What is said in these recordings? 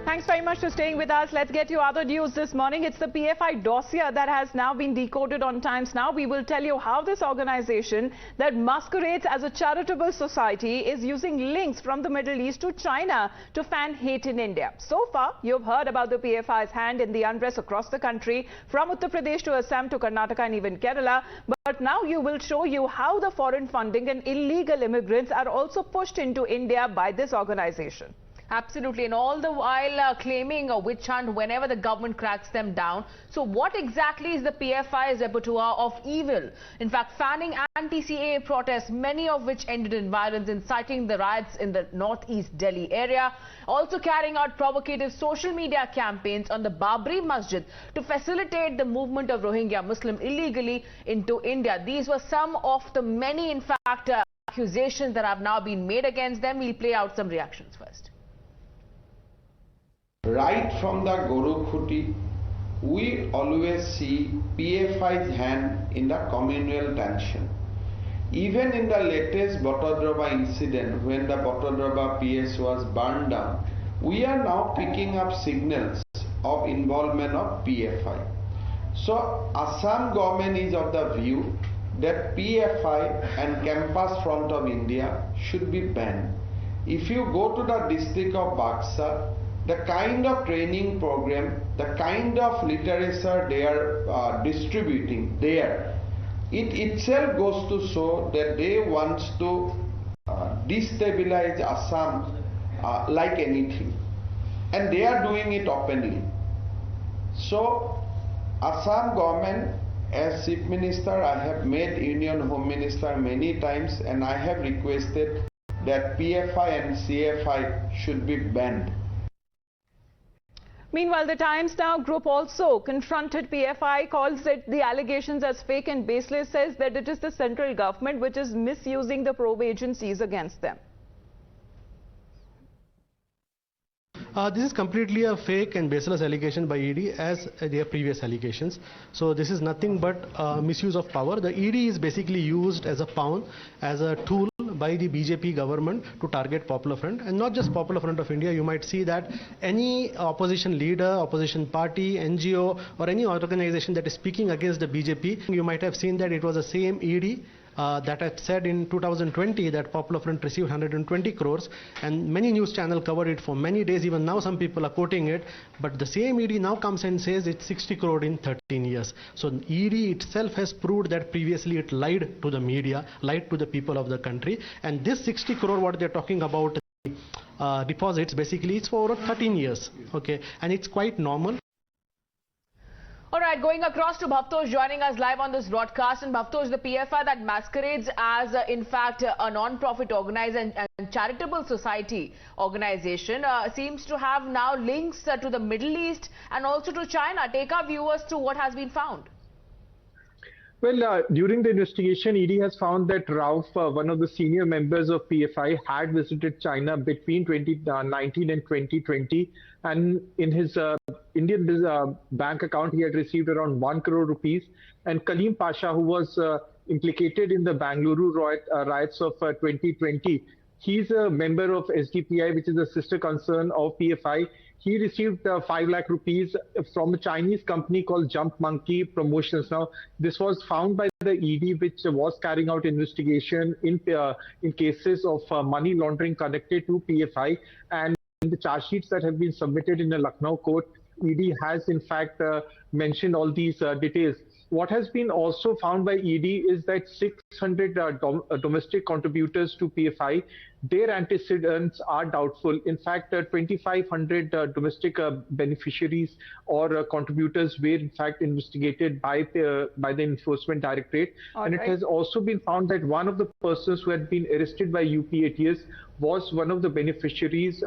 Thanks very much for staying with us. Let's get you other news this morning. It's the PFI Dossier that has now been decoded on Times Now. We will tell you how this organization that masquerades as a charitable society is using links from the Middle East to China to fan hate in India. So far, you've heard about the PFI's hand in the unrest across the country, from Uttar Pradesh to Assam to Karnataka and even Kerala. But now you will show you how the foreign funding and illegal immigrants are also pushed into India by this organization. Absolutely, and all the while claiming a witch hunt whenever the government cracks them down. So what exactly is the PFI's repertoire of evil? In fact, fanning anti-CAA protests, many of which ended in violence, inciting the riots in the northeast Delhi area. Also carrying out provocative social media campaigns on the Babri Masjid to facilitate the movement of Rohingya Muslims illegally into India. These were some of the many, in fact, accusations that have now been made against them. We'll play out some reactions first. Right from the Gorukhuti, we always see PFI's hand in the communal tension. Even in the latest Botodroba incident, when the Botodroba PS was burned down, we are now picking up signals of involvement of PFI. So Assam government is of the view that PFI and Campus Front of India should be banned. If you go to the district of Buxa, the kind of training program, the kind of literature they are distributing there, it itself goes to show that they want to destabilize Assam like anything. And they are doing it openly. So, Assam government, as Chief Minister, I have met Union Home Minister many times, and I have requested that PFI and CFI should be banned. Meanwhile, the Times Now group also confronted PFI, calls it the allegations as fake and baseless, says that it is the central government which is misusing the probe agencies against them. This is completely a fake and baseless allegation by ED as their previous allegations. So this is nothing but misuse of power. The ED is basically used as a pawn, as a tool by the BJP government to target Popular Front, and not just Popular Front of India. You might see that any opposition leader, opposition party, NGO or any organization that is speaking against the BJP, you might have seen that it was the same ED that had said in 2020 that Popular Front received 120 crores, and many news channels covered it for many days. Even now some people are quoting it, but the same ED now comes and says it's 60 crore in 13 years. So ED itself has proved that previously it lied to the media, lied to the people of the country, and this 60 crore what they're talking about deposits, basically it's for over 13 years, okay, and it's quite normal. All right, going across to Bhavtosh, joining us live on this broadcast. And Bhavtosh, the PFI that masquerades as, in fact, a non-profit organization and charitable society organization seems to have now links to the Middle East and also to China. Take our viewers through what has been found. Well, during the investigation, ED has found that Rauf, one of the senior members of PFI, had visited China between 2019 and 2020. And in his Indian bank account, he had received around 1 crore rupees. And Kaleem Pasha, who was implicated in the Bangalore riots of 2020, he's a member of SDPI, which is a sister concern of PFI. He received 5 lakh rupees from a Chinese company called Jump Monkey Promotions. Now, this was found by the ED, which was carrying out investigation in cases of money laundering connected to PFI. And in the charge sheets that have been submitted in the Lucknow court, ED has in fact mentioned all these details. What has been also found by ED is that 600 domestic contributors to PFI, their antecedents are doubtful. In fact, 2,500 domestic beneficiaries or contributors were in fact investigated by the Enforcement Directorate. And it has also been found that one of the persons who had been arrested by UP ATS was one of the beneficiaries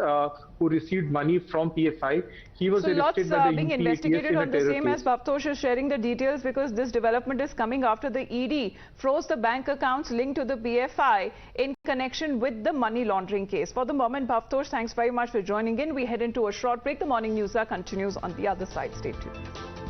who received money from PFI. He was arrested by the being UP investigated ATS on the same as Bhavtosh is sharing the details, because this development is coming after the ED froze the bank accounts linked to the PFI in connection with the money laundering case. For the moment, Bhavtosh, thanks very much for joining in. We head into a short break. The morning news continues on the other side. Stay tuned.